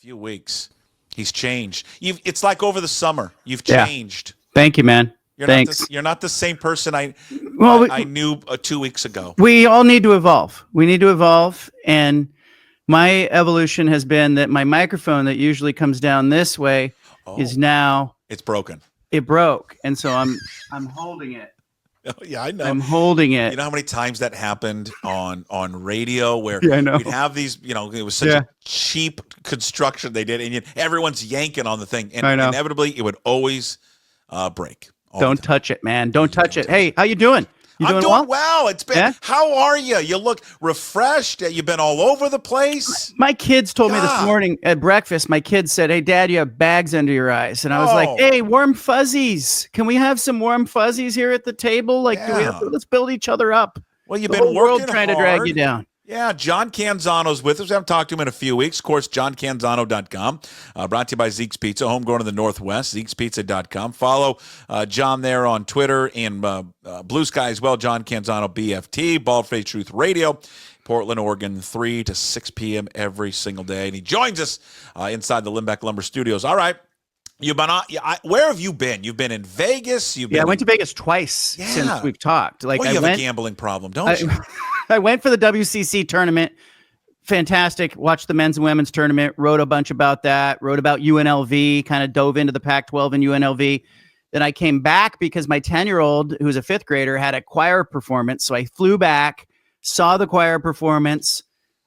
few weeks. He's changed. It's like over the summer. You've changed. Thank you, man. Thanks. You're not the same person I knew 2 weeks ago. We all need to evolve. We need to evolve. And my evolution has been that my microphone that usually comes down this way is now it's broken. It broke. And so I'm holding it. Oh, yeah, I know. I'm holding it. You know how many times that happened on radio where we'd have these, it was such a cheap construction they did, and everyone's yanking on the thing, and inevitably it would always break. Don't touch it, man. Don't touch it. Hey, how you doing? I'm doing well. It's been. Yeah? How are you? You look refreshed. You've been all over the place. My kids told me this morning at breakfast. My kids said, "Hey, Dad, you have bags under your eyes," and I was like, "Hey, warm fuzzies. Can we have some warm fuzzies here at the table? Like, let's build each other up." Well, you've been working trying to drag you down. Yeah, John Canzano's with us. We haven't talked to him in a few weeks. Of course, JohnCanzano.com. Brought to you by Zeke's Pizza, homegrown in the Northwest, Zeke'sPizza.com. Follow John there on Twitter and Blue Sky as well, John Canzano BFT, Bald Face Truth Radio, Portland, Oregon, 3 to 6 p.m. every single day. And he joins us inside the Limbeck Lumber Studios. All right. You've been where have you been? You've been in Vegas. I went to Vegas twice since we've talked. You have a gambling problem, don't you? I went for the WCC tournament. Fantastic. Watched the men's and women's tournament. Wrote a bunch about that. Wrote about UNLV. Kind of dove into the Pac-12 and UNLV. Then I came back because my 10-year-old, who's a 5th grader, had a choir performance. So I flew back, saw the choir performance.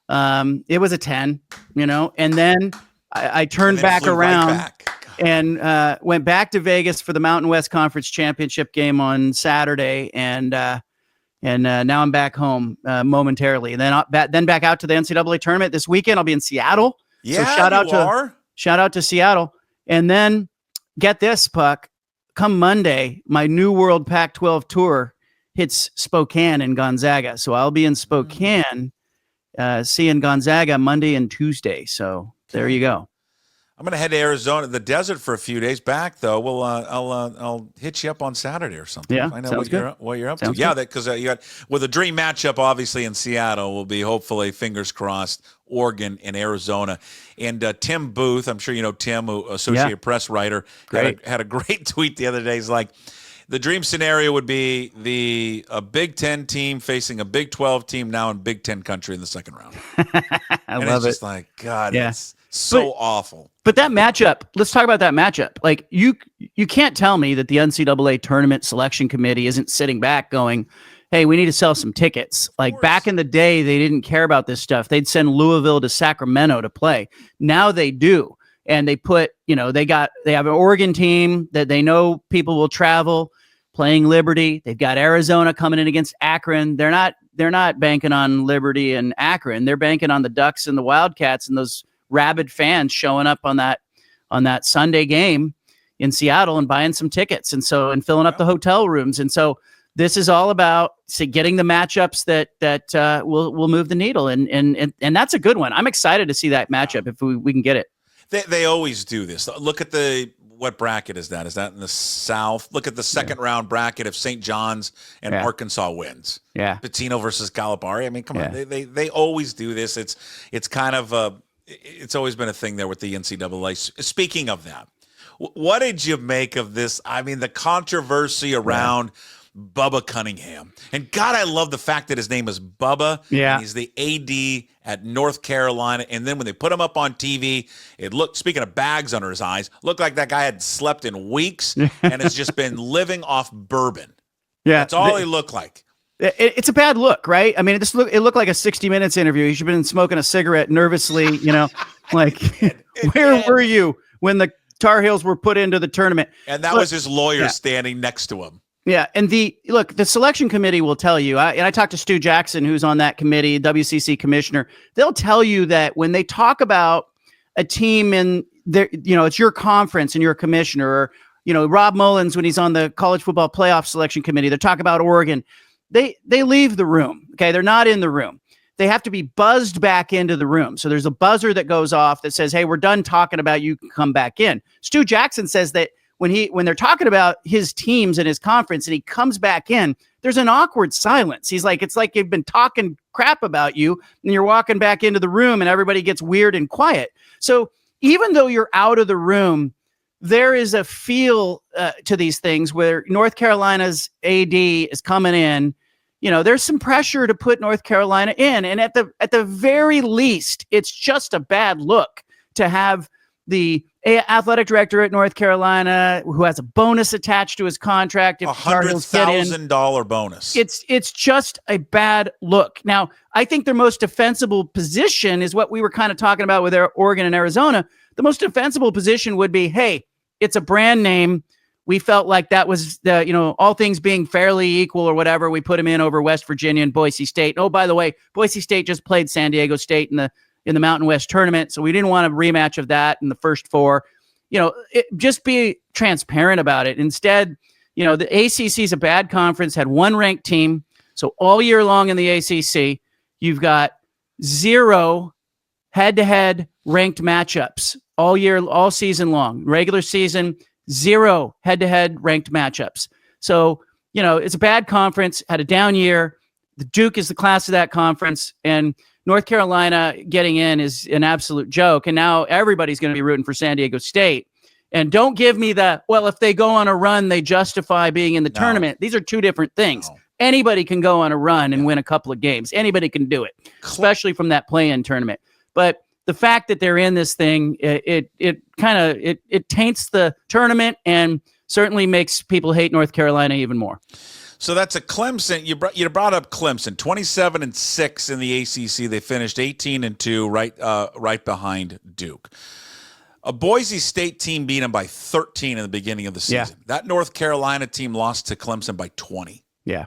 It was a 10, and then I turned back around and went back to Vegas for the Mountain West Conference Championship game on Saturday. And now I'm back home momentarily. And then back out to the NCAA tournament this weekend. I'll be in Seattle. Yeah, so shout out to Seattle. And then get this, Puck. Come Monday, my New World Pac-12 tour hits Spokane and Gonzaga. So I'll be in Spokane seeing Gonzaga Monday and Tuesday. So there you go. I'm going to head to Arizona, the desert, for a few days. Back though, I'll hit you up on Saturday or something. Yeah, I know what you're up to. Yeah, because you got a dream matchup, obviously in Seattle will be hopefully fingers crossed Oregon and Arizona. And Tim Booth, I'm sure you know Tim, who Associated Press writer, had a great tweet the other day. He's like, the dream scenario would be a Big Ten team facing a Big 12 team now in Big Ten country in the second round. I love it. Just like, God, it's so awful. But that matchup, let's talk about that matchup. Like you can't tell me that the NCAA tournament selection committee isn't sitting back going, hey, we need to sell some tickets. Like back in the day, they didn't care about this stuff. They'd send Louisville to Sacramento to play. Now they do. And they put, they have an Oregon team that they know people will travel playing Liberty. They've got Arizona coming in against Akron. They're not banking on Liberty and Akron. They're banking on the Ducks and the Wildcats and those rabid fans showing up on that Sunday game in Seattle and buying some tickets and filling up the hotel rooms. And so this is all about getting the matchups that will move the needle. And that's a good one. I'm excited to see that matchup if we can get it. They always do this. Look at what bracket is that? Is that in the South? Look at the second round bracket if St. John's and Arkansas wins. Yeah. Pitino versus Calipari. I mean, come on. They always do this. It's kind of it's always been a thing there with the NCAA. Speaking of that, what did you make of this? I mean, the controversy around Bubba Cunningham. And God, I love the fact that his name is Bubba. Yeah. And he's the AD at North Carolina. And then when they put him up on TV, it looked, speaking of bags under his eyes, looked like that guy had slept in weeks and has just been living off bourbon. Yeah. That's all he looked like. It's a bad look, right? I mean, it looked like a 60 Minutes interview. He should have been smoking a cigarette nervously, like, where were you when the Tar Heels were put into the tournament? And that was his lawyer standing next to him. Yeah, and the selection committee will tell you, and I talked to Stu Jackson, who's on that committee, WCC commissioner. They'll tell you that when they talk about a team in their, it's your conference and you're a commissioner, or, Rob Mullins, when he's on the college football playoff selection committee, they talk about Oregon. They leave the room. Okay. They're not in the room. They have to be buzzed back into the room. So there's a buzzer that goes off that says, hey, we're done talking about you, can come back in. Stu Jackson says that when they're talking about his teams and his conference and he comes back in, there's an awkward silence. He's like, it's like they've been talking crap about you and you're walking back into the room and everybody gets weird and quiet. So even though you're out of the room, there is a feel to these things where North Carolina's AD is coming in. There's some pressure to put North Carolina in. And at the very least, it's just a bad look to have the athletic director at North Carolina who has a bonus attached to his contract. If $100,000 bonus. It's just a bad look. Now, I think their most defensible position is what we were kind of talking about with Oregon and Arizona. The most defensible position would be, hey, it's a brand name. We felt like that was all things being fairly equal or whatever. We put him in over West Virginia and Boise State. Oh, by the way, Boise State just played San Diego State in the Mountain West tournament, so we didn't want a rematch of that in the first four. Just be transparent about it. Instead, the ACC is a bad conference, had one ranked team. So all year long in the ACC, you've got 0 head-to-head ranked matchups all season long. Regular season, 0 head-to-head ranked matchups. So, it's a bad conference, had a down year. The Duke is the class of that conference, and North Carolina getting in is an absolute joke. And now everybody's going to be rooting for San Diego State. And don't give me if they go on a run, they justify being in the tournament. These are two different things. No. Anybody can go on a run and win a couple of games. Anybody can do it, especially from that play-in tournament. But the fact that they're in this thing, it taints the tournament and certainly makes people hate North Carolina even more. So that's a Clemson. You brought up Clemson, 27-6 in the ACC. They finished 18-2, right behind Duke. A Boise State team beat them by 13 in the beginning of the season. Yeah. That North Carolina team lost to Clemson by 20. Yeah.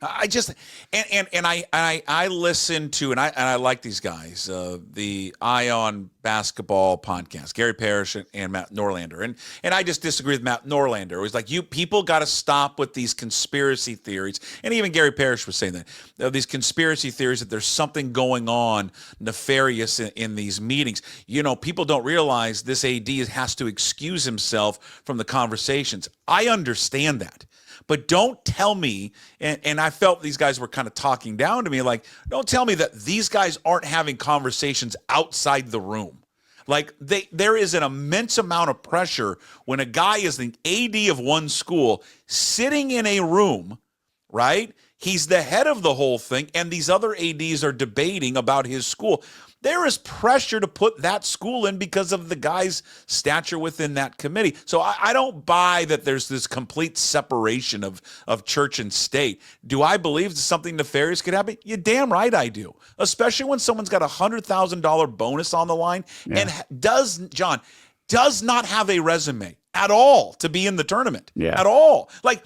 I just I listen to and I like these guys, the Ion Basketball podcast, Gary Parrish and Matt Norlander, and I just disagree with Matt Norlander. It was like, you people got to stop with these conspiracy theories, and even Gary Parrish was saying that these conspiracy theories that there's something going on nefarious in these meetings. People don't realize this AD has to excuse himself from the conversations. I understand that. But don't tell me, and I felt these guys were kind of talking down to me, like, don't tell me that these guys aren't having conversations outside the room. Like, there is an immense amount of pressure when a guy is the AD of one school sitting in a room, right? He's the head of the whole thing, and these other ADs are debating about his school. There is pressure to put that school in because of the guy's stature within that committee. So I don't buy that there's this complete separation of church and state. Do I believe that something nefarious could happen? You're damn right I do, especially when someone's got a $100,000 bonus on the line and does not have a resume at all to be in the tournament at all. Like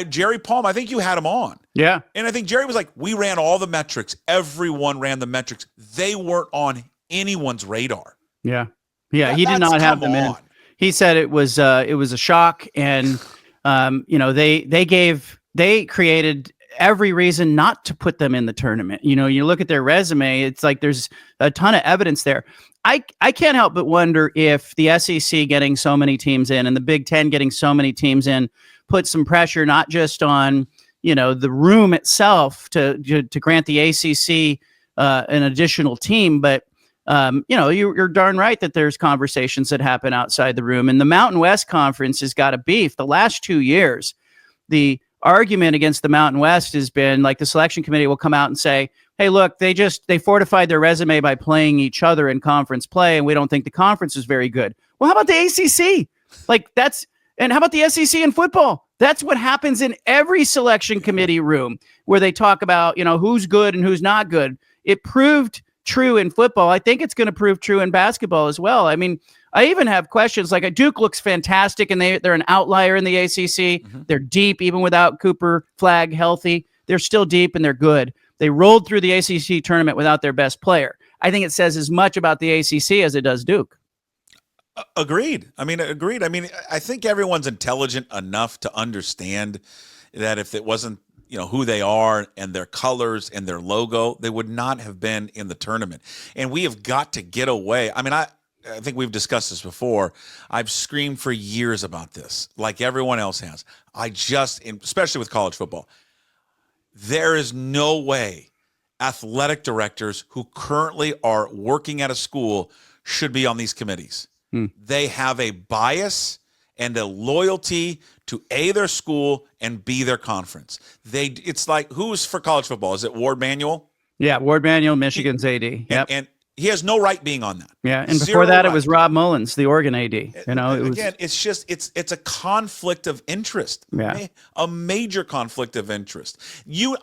Jerry Palm, I think you had him on. Yeah. And I think Jerry was like, we ran all the metrics. Everyone ran the metrics. They weren't on anyone's radar. Yeah. Yeah. He did not have them in. He said it was a shock. And, they created every reason not to put them in the tournament. You look at their resume, it's like there's a ton of evidence there. I can't help but wonder if the SEC getting so many teams in and the Big Ten getting so many teams in put some pressure not just on the room itself to grant the ACC an additional team, but you're darn right that there's conversations that happen outside the room. And the Mountain West Conference has got a beef. The last 2 years, the argument against the Mountain West has been like the selection committee will come out and say, hey, look, they fortified their resume by playing each other in conference play, and we don't think the conference is very good. Well, how about the ACC? And how about the SEC in football? That's what happens in every selection committee room where they talk about, who's good and who's not good. It proved true in football. I think it's going to prove true in basketball as well. I mean, I even have questions like Duke looks fantastic and they're an outlier in the ACC. Mm-hmm. They're deep even without Cooper Flagg healthy. They're still deep and they're good. They rolled through the ACC tournament without their best player. I think it says as much about the ACC as it does Duke. Agreed. Agreed. I think everyone's intelligent enough to understand that if it wasn't, who they are and their colors and their logo, they would not have been in the tournament. And we have got to get away. I think we've discussed this before. I've screamed for years about this, like everyone else has. Especially with college football, there is no way athletic directors who currently are working at a school should be on these committees. They have a bias and a loyalty to A, their school, and B, their conference. It's like, who's for college football? Is it Ward Manuel? Yeah, Ward Manuel, Michigan's AD. Yep. And he has no right being on that. Yeah, and before that, it was Rob Mullins, the Oregon AD. Again, it's just it's a conflict of interest. Yeah, a major conflict of interest.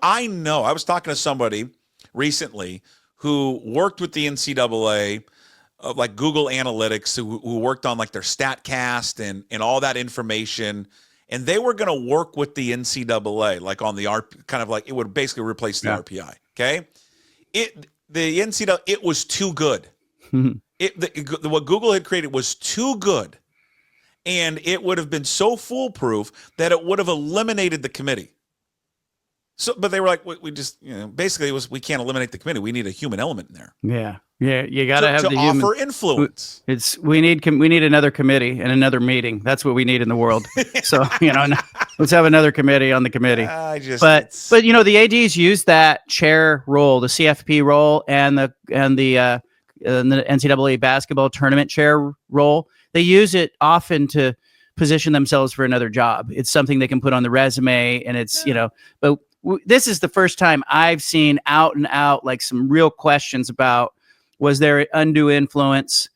I know. I was talking to somebody recently who worked with the NCAA, like Google Analytics, who worked on like their StatCast and all that information, and they were going to work with the NCAA, like on the kind of like it would basically replace the RPI. Okay, the NCAA, it was too good. What Google had created was too good, and it would have been so foolproof that it would have eliminated the committee. So, but they were like, we just, basically it was, we can't eliminate the committee. We need a human element in there. Yeah. You got to have the human offer human influence. We need another committee and another meeting. That's what we need in the world. So, let's have another committee on the committee. But the ADs use that chair role, the CFP role, and the NCAA basketball tournament chair role. They use it often to position themselves for another job. It's something they can put on the resume, and it's but this is the first time I've seen out and out like some real questions about, was there undue influence?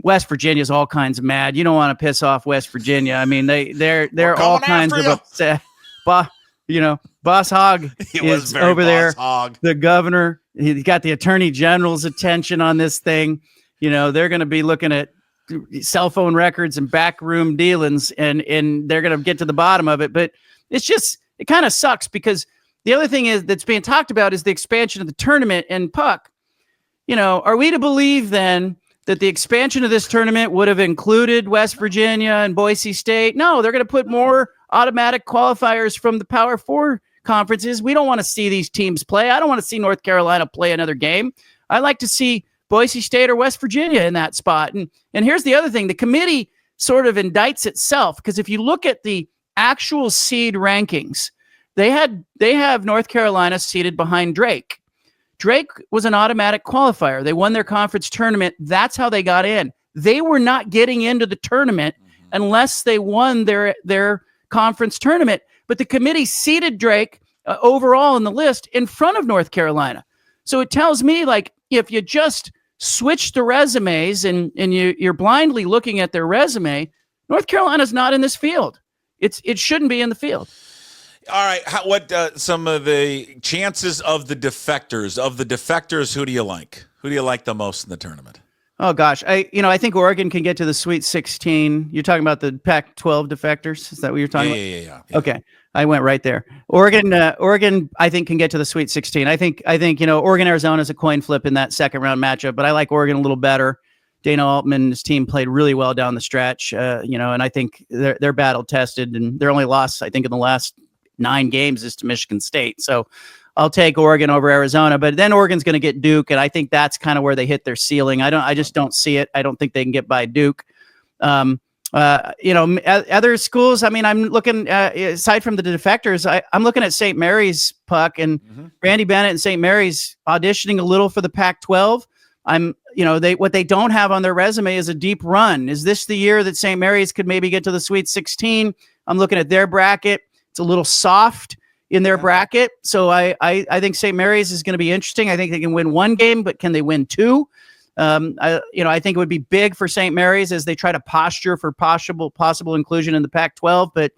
West Virginia's all kinds of mad. You don't want to piss off West Virginia. I mean, they're all kinds of upset. Boss Hogg is over there. The governor, he's got the attorney general's attention on this thing. They're going to be looking at cell phone records and backroom dealings, and they're going to get to the bottom of it. But it kind of sucks because the other thing that's being talked about is the expansion of the tournament and Puck. Are we to believe then that the expansion of this tournament would have included West Virginia and Boise State? No, they're going to put more automatic qualifiers from the Power Four conferences. We don't want to see these teams play. I don't want to see North Carolina play another game. I like to see Boise State or West Virginia in that spot. And here's the other thing. The committee sort of indicts itself, because if you look at the actual seed rankings, they have North Carolina seated behind Drake. Drake was an automatic qualifier. They won their conference tournament. That's how they got in. They were not getting into the tournament unless they won their conference tournament. But the committee seated Drake overall in the list in front of North Carolina. So it tells me, like, if you just switch the resumes and you're blindly looking at their resume, North Carolina's not in this field. It shouldn't be in the field. All right. What some of the chances of the defectors? Who do you like? Who do you like the most in the tournament? Oh gosh, I think Oregon can get to the Sweet 16. You're talking about the Pac-12 defectors. Is that what you're talking about? Yeah. Okay, I went right there. Oregon, I think can get to the Sweet 16. I think Oregon Arizona is a coin flip in that second round matchup, but I like Oregon a little better. Dana Altman and his team played really well down the stretch. And I think they're battle tested, and their only loss, I think, in the last 9 games is to Michigan State. So I'll take Oregon over Arizona, but then Oregon's going to get Duke, and I think that's kind of where they hit their ceiling. I just don't see it. I don't think they can get by Duke. Other schools, I mean, I'm looking, aside from the defectors, I'm looking at St. Mary's, Puck, and Randy Bennett and St. Mary's auditioning a little for the Pac-12. What they don't have on their resume is a deep run. Is this the year that St. Mary's could maybe get to the Sweet 16? I'm looking at their bracket. It's a little soft in their bracket. So I think St. Mary's is going to be interesting. I think they can win 1 game, but can they win 2? I think it would be big for St. Mary's as they try to posture for possible inclusion in the Pac-12. But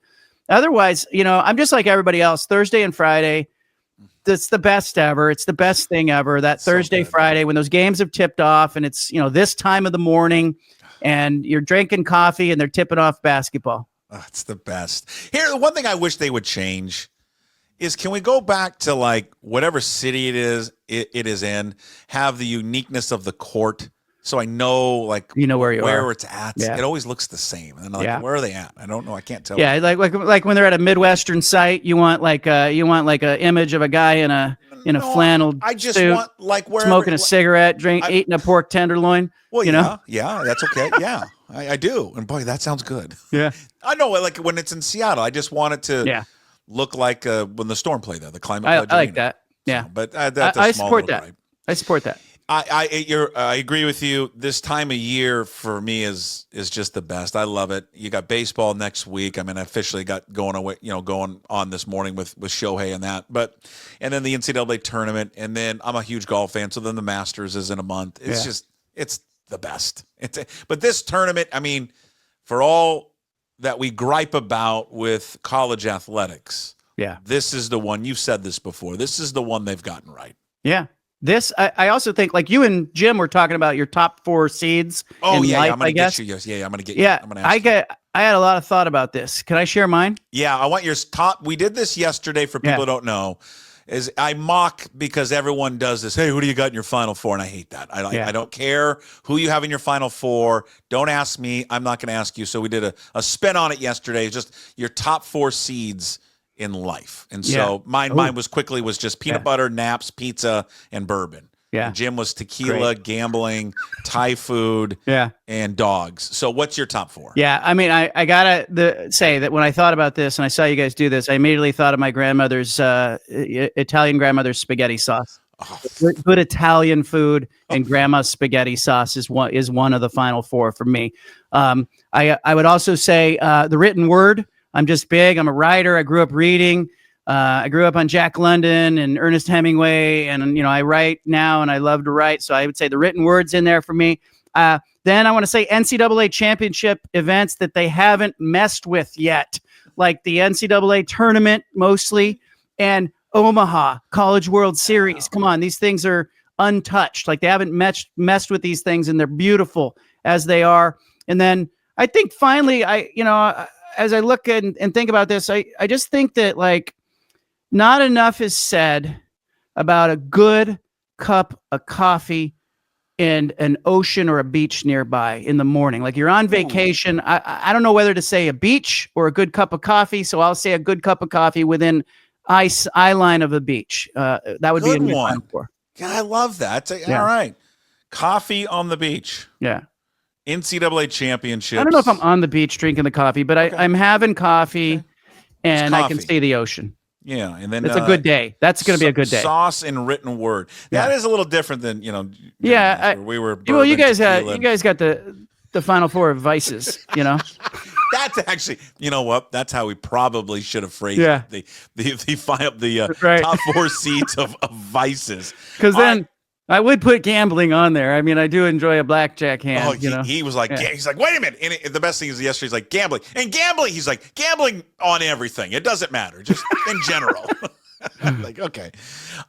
otherwise, I'm just like everybody else. Thursday and Friday, that's the best ever. It's the best thing ever. That Thursday, Friday, when those games have tipped off, and it's this time of the morning, and you're drinking coffee, and they're tipping off basketball. Oh, it's the best. Here, the one thing I wish they would change is, can we go back to like whatever city it is in, have the uniqueness of the court, so I know like where it's at. Yeah. It always looks the same, and like where are they at? I don't know. I can't tell. Yeah, like when they're at a Midwestern site, you want like a image of a guy in a flannel suit, want like where smoking a cigarette, eating a pork tenderloin. Well, yeah, that's okay. Yeah, I do, and boy, that sounds good. Yeah, I know. Like when it's in Seattle, I just want it to look like when the Storm play there, the Climate Pledge. I like that. Yeah, so, but that's a I small support that. Right? I support that. I agree with you. This time of year for me is just the best. I love it. You got baseball next week. I mean, I officially got going away, going on this morning with Shohei and that. And then the NCAA tournament, and then I'm a huge golf fan, so then the Masters is in a month. It's the best. But this tournament, I mean, for all that we gripe about with college athletics, this is the one. You've said this before. This is the one they've gotten right. Yeah. This, I also think, like you and Jim were talking about your top 4 seeds. Oh, in life, I'm going to get you. Yes, I'm going to get you. I'm gonna ask you. I had a lot of thought about this. Can I share mine? Yeah, I want your top. We did this yesterday for people who don't know. Is I mock because everyone does this. Hey, who do you got in your Final Four? And I hate that. I don't care who you have in your Final Four. Don't ask me. I'm not going to ask you. So we did a spin on it yesterday. Just your top 4 seeds in life. And so mine was just peanut butter, naps, pizza, and bourbon. Yeah. And Jim was tequila, gambling, Thai food, and dogs. So what's your top 4? Yeah, I mean, I gotta say that when I thought about this and I saw you guys do this, I immediately thought of my grandmother's Italian grandmother's spaghetti sauce. Oh. Good Italian food and grandma's spaghetti sauce is one of the Final 4 for me. I would also say the written word. I'm just big. I'm a writer. I grew up reading. I grew up on Jack London and Ernest Hemingway, and I write now, and I love to write. So I would say the written word's in there for me. Then I want to say NCAA championship events that they haven't messed with yet, like the NCAA tournament mostly, and Omaha College World Series. Come on, these things are untouched. Like they haven't messed with these things, and they're beautiful as they are. And then I think finally, as I look and think about this, I just think that like not enough is said about a good cup of coffee and an ocean or a beach nearby in the morning. Like you're on vacation. I don't know whether to say a beach or a good cup of coffee. So I'll say a good cup of coffee within eye line of a beach. That would be a new one. Yeah, I love that. All right. Coffee on the beach. Yeah. NCAA championships. I don't know if I'm on the beach drinking the coffee, but I'm having coffee and I can see the ocean. Yeah, and then it's a good day. That's going to be a good day. Sauce and written word. That is a little different than Yeah, we were. Well, you guys got the Final 4 of vices. That's actually, you know what? That's how we probably should have phrased it. The top 4 seeds of vices. Because then. I would put gambling on there. I mean, I do enjoy a blackjack hand. Oh, he was like, he's like, wait a minute. And the best thing is yesterday, he's like, gambling. And gambling, he's like, gambling on everything. It doesn't matter, just in general. Like, okay.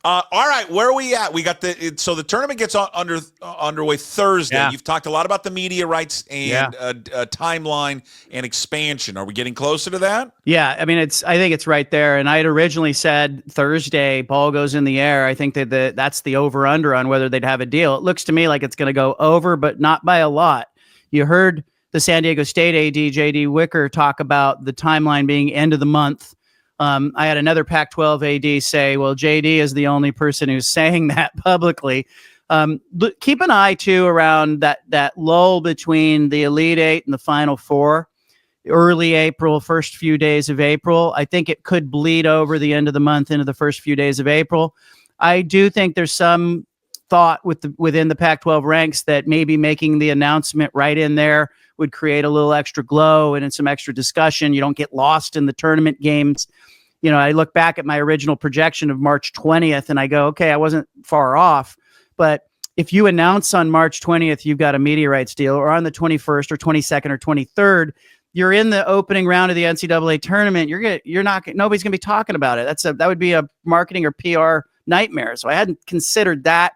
All right, where are we at? We got so the tournament gets underway Thursday. Yeah. You've talked a lot about the media rights and timeline and expansion. Are we getting closer to that? Yeah, I mean, I think it's right there. And I had originally said Thursday, ball goes in the air. I think that that's the over-under on whether they'd have a deal. It looks to me like it's going to go over, but not by a lot. You heard the San Diego State AD, J.D. Wicker, talk about the timeline being end of the month. I had another Pac-12 AD say, well, JD is the only person who's saying that publicly. Keep an eye, too, around that lull between the Elite Eight and the Final Four. Early April, first few days of April. I think it could bleed over the end of the month into the first few days of April. I do think there's some thought within the Pac-12 ranks that maybe making the announcement right in there would create a little extra glow and some extra discussion. You don't get lost in the tournament games. I look back at my original projection of March 20th and I go, okay, I wasn't far off. But if you announce on March 20th, you've got a media rights deal, or on the 21st or 22nd or 23rd, you're in the opening round of the NCAA tournament. Nobody's going to be talking about it. that would be a marketing or PR nightmare. So I hadn't considered that.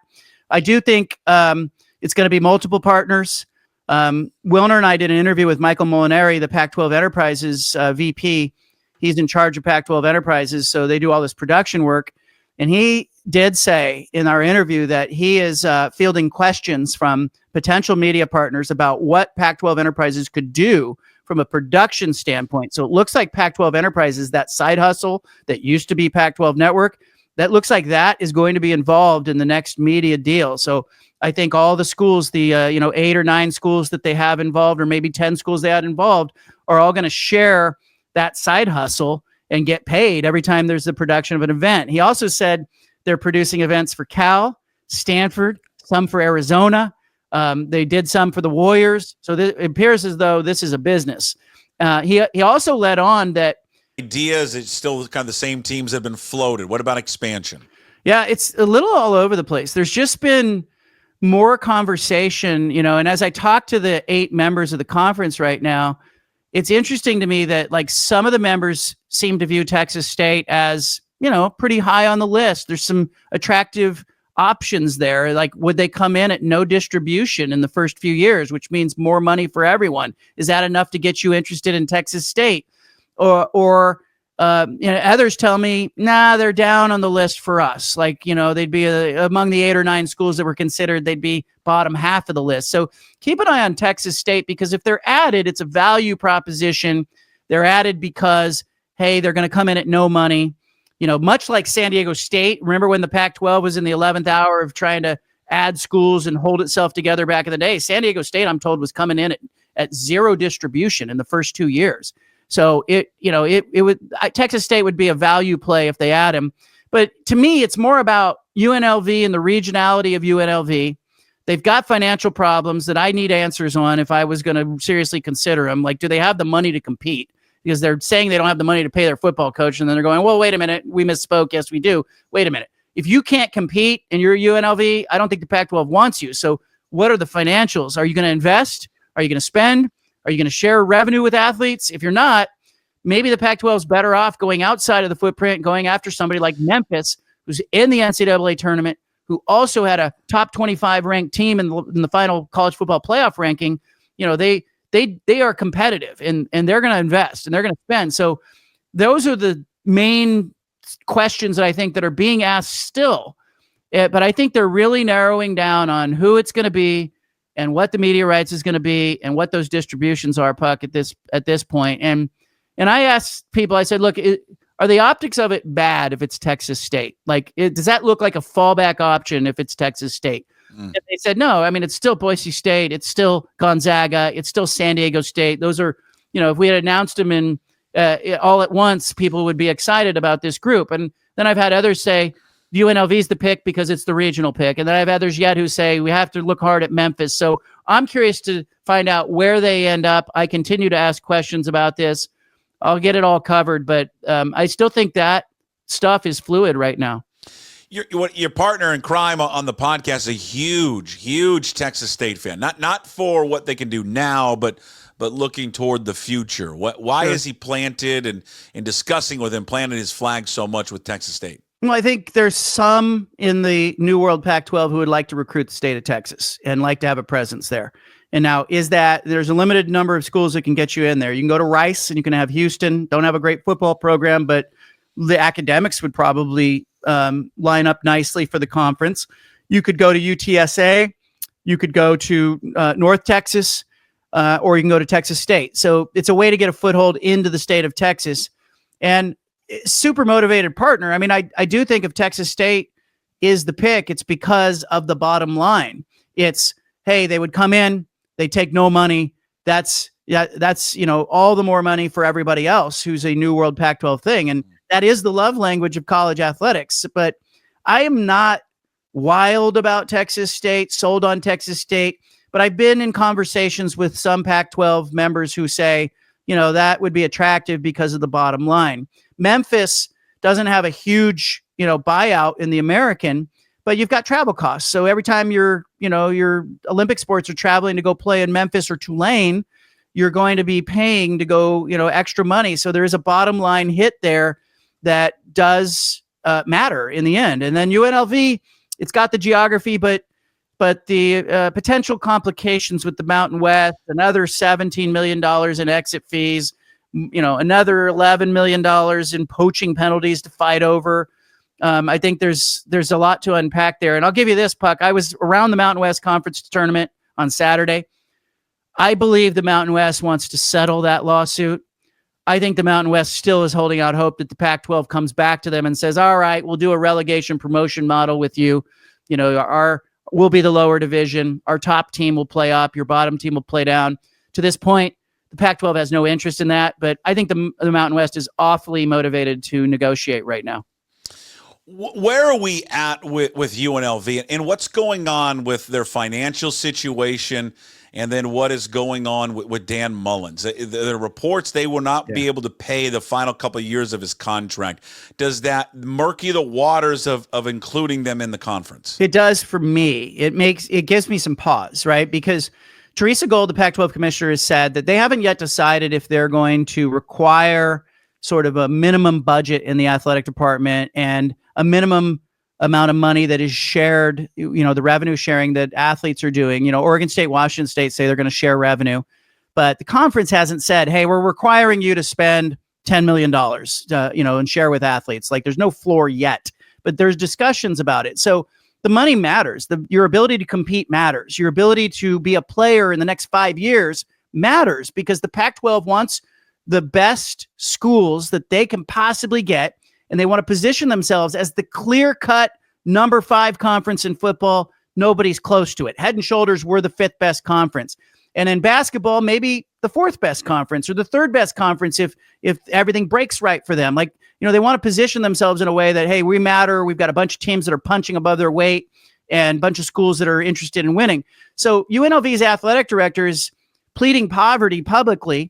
I do think it's going to be multiple partners. Wilner and I did an interview with Michael Molinari, the Pac-12 Enterprises VP. He's in charge of Pac-12 Enterprises, so they do all this production work. And he did say in our interview that he is fielding questions from potential media partners about what Pac-12 Enterprises could do from a production standpoint. So it looks like Pac-12 Enterprises, that side hustle that used to be Pac-12 Network, that looks like that is going to be involved in the next media deal. So I think all the schools, the 8 or 9 schools that they have involved, or maybe 10 schools they had involved, are all going to share that side hustle and get paid every time there's the production of an event. He also said they're producing events for Cal, Stanford, some for Arizona. They did some for the Warriors. So it appears as though this is a business. He also led on that ideas. It's still kind of the same teams that have been floated. What about expansion? Yeah, it's a little all over the place. There's just been more conversation, and as I talk to the 8 members of the conference right now, it's interesting to me that like some of the members seem to view Texas State as, pretty high on the list. There's some attractive options there. Like, would they come in at no distribution in the first few years, which means more money for everyone? Is that enough to get you interested in Texas State? Or others tell me, nah, they're down on the list for us. Like, they'd be among the 8 or 9 schools that were considered, they'd be bottom half of the list. So keep an eye on Texas State, because if they're added, it's a value proposition. They're added because, hey, they're going to come in at no money. Much like San Diego State. Remember when the Pac-12 was in the 11th hour of trying to add schools and hold itself together back in the day? San Diego State, I'm told, was coming in at 0 distribution in the first 2 years. So Texas State would be a value play if they add him. But to me, it's more about UNLV and the regionality of UNLV. They've got financial problems that I need answers on if I was going to seriously consider them. Like, do they have the money to compete? Because they're saying they don't have the money to pay their football coach, and then they're going, well, wait a minute, we misspoke. Yes, we do. Wait a minute. If you can't compete and you're UNLV, I don't think the Pac-12 wants you. So what are the financials? Are you going to invest? Are you going to spend? Are you going to share revenue with athletes? If you're not, maybe the Pac-12 is better off going outside of the footprint, going after somebody like Memphis, who's in the NCAA tournament, who also had a top 25 ranked team in the final college football playoff ranking. They are competitive, and they're going to invest and they're going to spend. So those are the main questions that I think that are being asked still. But I think they're really narrowing down on who it's going to be and what the media rights is going to be and what those distributions are, Puck, at this point. And I asked people, I said, look, are the optics of it bad if it's Texas State? Like, does that look like a fallback option if it's Texas State? And they said, no, I mean, it's still Boise State. It's still Gonzaga. It's still San Diego State. Those are, if we had announced them in all at once, people would be excited about this group. And then I've had others say UNLV is the pick because it's the regional pick. And then I have others yet who say we have to look hard at Memphis. So I'm curious to find out where they end up. I continue to ask questions about this. I'll get it all covered, but I still think that stuff is fluid right now. Your partner in crime on the podcast is a huge Texas State fan. Not for what they can do now, but looking toward the future. Why is he planted and discussing with him, planted his flag so much with Texas State? Well, I think there's some in the New World Pac-12 who would like to recruit the state of Texas and like to have a presence there. And now there's a limited number of schools that can get you in there. You can go to Rice and you can have Houston. Don't have a great football program, but the academics would probably line up nicely for the conference. You could go to UTSA. You could go to North Texas, or you can go to Texas State. So it's a way to get a foothold into the state of Texas. And super motivated partner. I mean, I do think if Texas State is the pick, it's because of the bottom line. It's, hey, they would come in, they take no money. That's all the more money for everybody else who's a New World Pac-12 thing. And that is the love language of college athletics. But I am not wild about Texas State, sold on Texas State. But I've been in conversations with some Pac-12 members who say, that would be attractive because of the bottom line. Memphis doesn't have a huge, buyout in the American, but you've got travel costs. So every time your Olympic sports are traveling to go play in Memphis or Tulane, you're going to be paying to go, extra money. So there is a bottom line hit there that does matter in the end. And then UNLV, it's got the geography, but the potential complications with the Mountain West, another $17 million in exit fees, another $11 million in poaching penalties to fight over. I think there's a lot to unpack there. And I'll give you this, Puck. I was around the Mountain West Conference tournament on Saturday. I believe the Mountain West wants to settle that lawsuit. I think the Mountain West still is holding out hope that the Pac-12 comes back to them and says, all right, we'll do a relegation promotion model with you. We'll be the lower division. Our top team will play up. Your bottom team will play down. To this point, the Pac-12 has no interest in that, but I think the Mountain West is awfully motivated to negotiate right now. Where are we at with UNLV, and what's going on with their financial situation, and then what is going on with Dan Mullins? The reports they will not be able to pay the final couple of years of his contract. Does that murky the waters of including them in the conference? It does for me. It gives me some pause, right? Because Teresa Gold, the Pac-12 commissioner, has said that they haven't yet decided if they're going to require sort of a minimum budget in the athletic department and a minimum amount of money that is shared, the revenue sharing that athletes are doing. Oregon State, Washington State say they're going to share revenue, but the conference hasn't said, hey, we're requiring you to spend $10 million, and share with athletes. Like, there's no floor yet, but there's discussions about it. So the money matters. Your ability to compete matters. Your ability to be a player in the next 5 years matters, because the Pac-12 wants the best schools that they can possibly get, and they want to position themselves as the clear-cut number 5 conference in football. Nobody's close to it. Head and shoulders, we're the 5th best conference. And in basketball, maybe the 4th best conference or the 3rd best conference if everything breaks right for them. Like, they want to position themselves in a way that, hey, we matter. We've got a bunch of teams that are punching above their weight and a bunch of schools that are interested in winning. So UNLV's athletic director is pleading poverty publicly.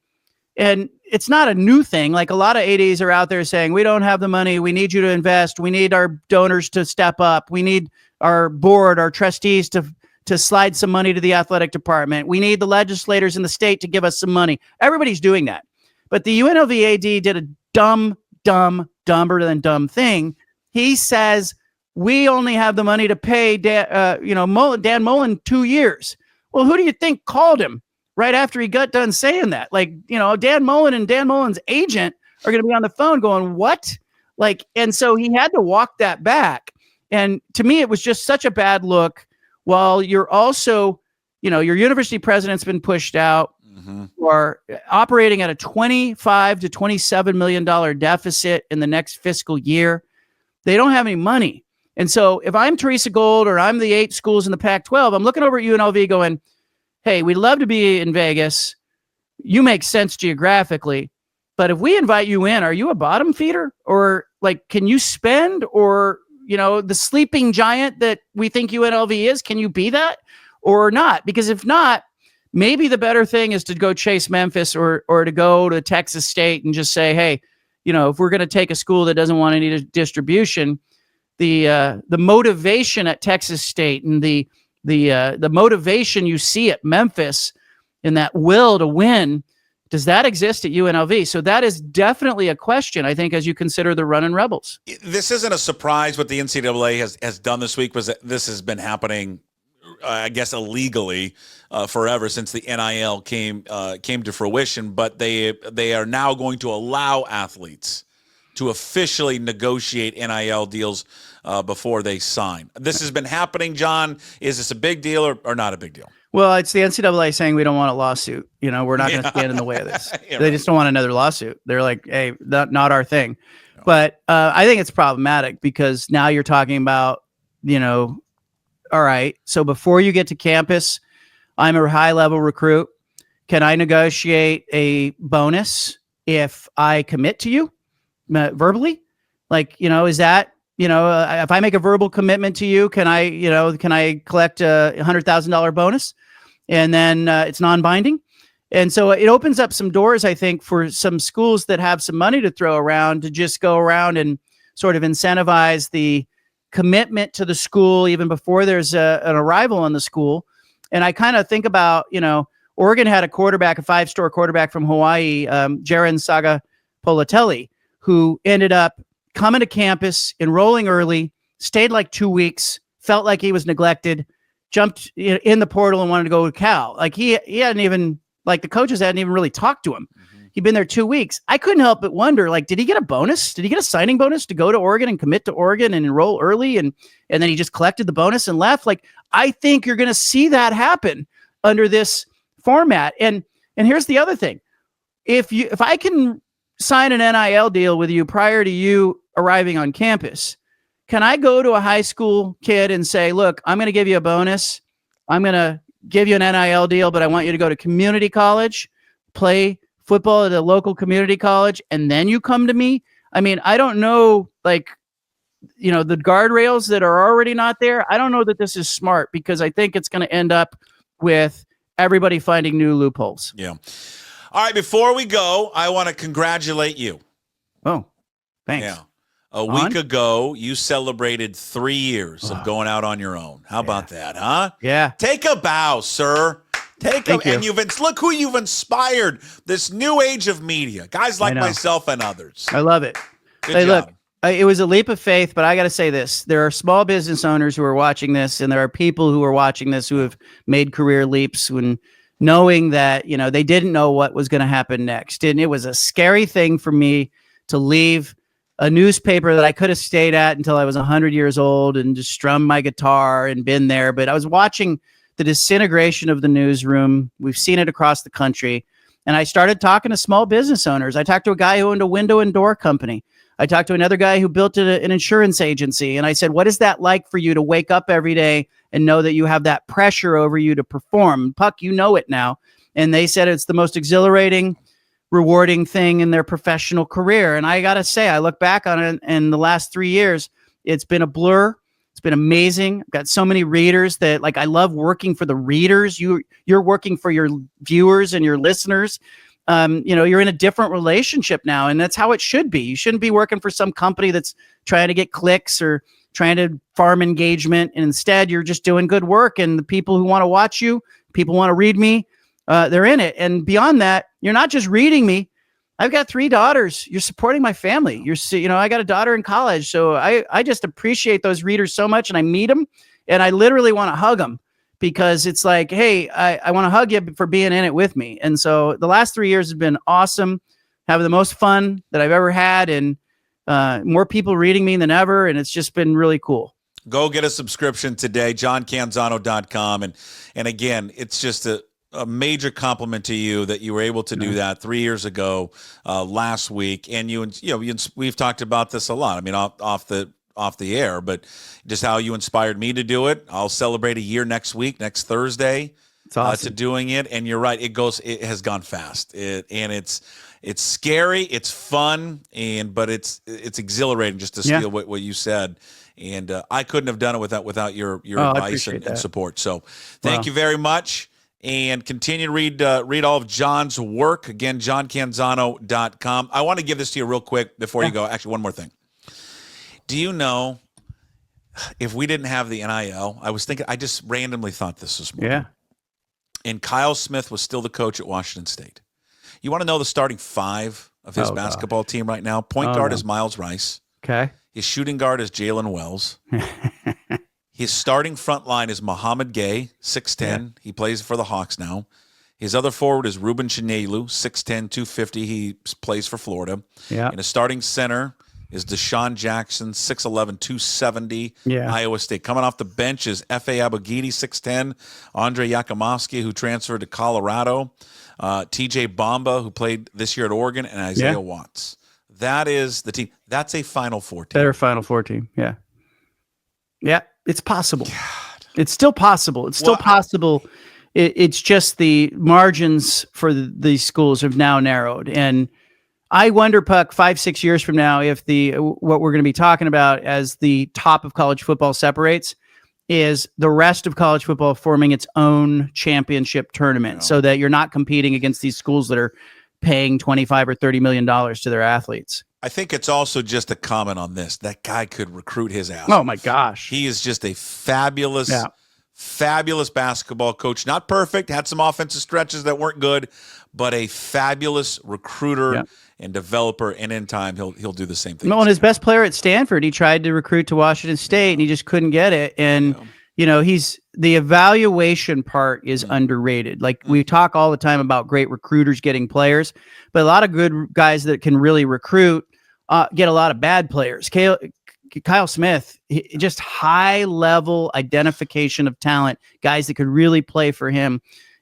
And it's not a new thing. Like, a lot of ADs are out there saying, we don't have the money. We need you to invest. We need our donors to step up. We need our board, our trustees to slide some money to the athletic department. We need the legislators in the state to give us some money. Everybody's doing that. But the UNLV AD did a dumber than dumb thing. He says, we only have the money to pay Dan Mullen 2 years. Well, who do you think called him right after he got done saying that? Like, Dan Mullen and Dan Mullen's agent are going to be on the phone going, what? Like, and so he had to walk that back. And to me, it was just such a bad look. While you're also, your university president's been pushed out, or operating at a $25 to $27 million deficit in the next fiscal year. They don't have any money. And so if I'm Teresa Gold or I'm the 8 schools in the Pac-12, I'm looking over at UNLV going, hey, we'd love to be in Vegas. You make sense geographically. But if we invite you in, are you a bottom feeder? Or like, can you spend? Or, the sleeping giant that we think UNLV is, can you be that or not? Because if not, maybe the better thing is to go chase Memphis or to go to Texas State and just say, hey, if we're going to take a school that doesn't want any distribution, the motivation at Texas State and the motivation you see at Memphis and that will to win, does that exist at UNLV? So that is definitely a question, I think, as you consider the Runnin' Rebels. This isn't a surprise what the NCAA has done this week, was that this has been happening, I guess, illegally forever since the NIL came to fruition. But they are now going to allow athletes to officially negotiate NIL deals before they sign. This has been happening, John. Is this a big deal or not a big deal? Well, it's the NCAA saying we don't want a lawsuit. We're not going to stand in the way of this. They just don't want another lawsuit. They're like, hey, not our thing. No. But I think it's problematic because now you're talking about, all right, so before you get to campus, I'm a high-level recruit. Can I negotiate a bonus if I commit to you verbally? Like, is that, if I make a verbal commitment to you, can I collect a $100,000 bonus? And then it's non-binding. And so it opens up some doors, I think, for some schools that have some money to throw around to just go around and sort of incentivize the commitment to the school even before there's an arrival in the school. And I kind of think about, Oregon had a 5-star quarterback from Hawaii, Jaren Sagapolatelli, who ended up coming to campus, enrolling early, stayed like 2 weeks, felt like he was neglected, jumped in the portal and wanted to go to Cal. Like he hadn't even, like the coaches hadn't even really talked to him. Mm-hmm. He'd been there 2 weeks. I couldn't help but wonder, like, did he get a bonus? Did he get a signing bonus to go to Oregon and commit to Oregon and enroll early? And then he just collected the bonus and left. Like, I think you're going to see that happen under this format. And here's the other thing. If I can sign an NIL deal with you prior to you arriving on campus, can I go to a high school kid and say, look, I'm going to give you a bonus. I'm going to give you an NIL deal, but I want you to go to community college, play football at a local community college, and then you come to me? I mean, I don't know, like, the guardrails that are already not there, I don't know that this is smart, because I think it's going to end up with everybody finding new loopholes. Yeah. All right, before we go, I want to congratulate you. Oh, thanks. Yeah. A week ago, you celebrated 3 years of going out on your own. How about that, huh? Yeah. Take a bow, sir. Thank you. And look who you've inspired, this new age of media. Guys like myself and others. I love it. Good job. Look, it was a leap of faith, but I got to say this. There are small business owners who are watching this, and there are people who are watching this who have made career leaps when knowing that, they didn't know what was going to happen next. And it was a scary thing for me to leave a newspaper that I could have stayed at until I was 100 years old and just strummed my guitar and been there. But I was watching the disintegration of the newsroom. We've seen it across the country. And I started talking to small business owners. I talked to a guy who owned a window and door company. I talked to another guy who built an insurance agency. And I said, what is that like for you to wake up every day and know that you have that pressure over you to perform? Puck, you know it now. And they said it's the most exhilarating, rewarding thing in their professional career. And I got to say, I look back on it, and the last 3 years, it's been a blur. It's been amazing. I've got so many readers that, like, I love working for the readers. You're working for your viewers and your listeners. You're in a different relationship now, and that's how it should be. You shouldn't be working for some company that's trying to get clicks or trying to farm engagement. And instead, you're just doing good work. And the people who want to watch you, people want to read me, they're in it. And beyond that, you're not just reading me. I've got 3 daughters. You're supporting my family. I got a daughter in college. So I just appreciate those readers so much, and I meet them, and I literally want to hug them, because it's like, hey, I want to hug you for being in it with me. And so the last 3 years have been awesome, having the most fun that I've ever had, and more people reading me than ever. And it's just been really cool. Go get a subscription today, johncanzano.com. And again, it's just a major compliment to you that you were able to do that 3 years ago, last week. And we've talked about this a lot. I mean, off the air, but just how you inspired me to do it. I'll celebrate a year next Thursday. It's awesome. To doing it. And you're right. It has gone fast. It's scary. It's fun. But it's exhilarating just to steal what you said. And I couldn't have done it without your advice and support. So thank you very much. And continue to read all of John's work. Again, johncanzano.com. I want to give this to you real quick before you go. Actually, one more thing. Do you know, if we didn't have the NIL, I just randomly thought this morning. Yeah. And Kyle Smith was still the coach at Washington State. You want to know the starting 5 of his basketball team right now? Point guard is Miles Rice. Okay. His shooting guard is Jalen Wells. His starting front line is Muhammad Gay, 6'10". Yeah. He plays for the Hawks now. His other forward is Ruben Chinelu, 6'10", 250. He plays for Florida. Yeah. And his starting center is Deshaun Jackson, 6'11", 270, Iowa State. Coming off the bench is F.A. Abogidi, 6'10", Andre Yakimovsky, who transferred to Colorado, T.J. Bamba, who played this year at Oregon, and Isaiah Watts. That is the team. That's a Final Four team. Better Final Four team, yeah. Yeah, it's possible. God. It's still possible. It's still possible. It's just the margins for these schools have now narrowed. And I wonder, Puck, 5-6 years from now, if what we're going to be talking about as the top of college football separates is the rest of college football forming its own championship tournament, so that you're not competing against these schools that are paying $25 or $30 million to their athletes. I think it's also just a comment on this. That guy could recruit his ass. Oh, my gosh. He is just a fabulous basketball coach. Not perfect. Had some offensive stretches that weren't good, but a fabulous recruiter and developer. And in time, he'll do the same thing. No, and his best player at Stanford, he tried to recruit to Washington State, and he just couldn't get it. And he's the evaluation part is underrated. Like we talk all the time about great recruiters getting players, but a lot of good guys that can really recruit get a lot of bad players. Kyle Smith, just high level identification of talent, guys that could really play for him.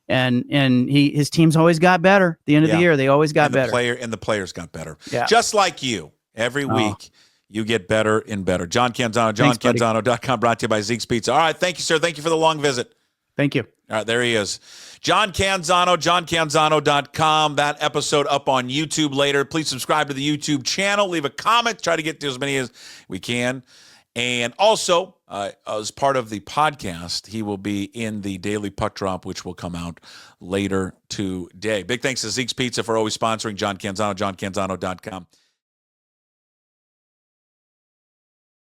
And his team's always got better. At the end of the year, they always got better. The players got better. Yeah. Just like you. Every week, you get better and better. John Canzano, johncanzano.com, brought to you by Zeke's Pizza. All right, thank you, sir. Thank you for the long visit. Thank you. All right, there he is. John Canzano, johncanzano.com. That episode up on YouTube later. Please subscribe to the YouTube channel. Leave a comment. Try to get to as many as we can. And also, as part of the podcast, he will be in the Daily Puck Drop, which will come out later today. Big thanks to Zeke's Pizza for always sponsoring John Canzano, johncanzano.com.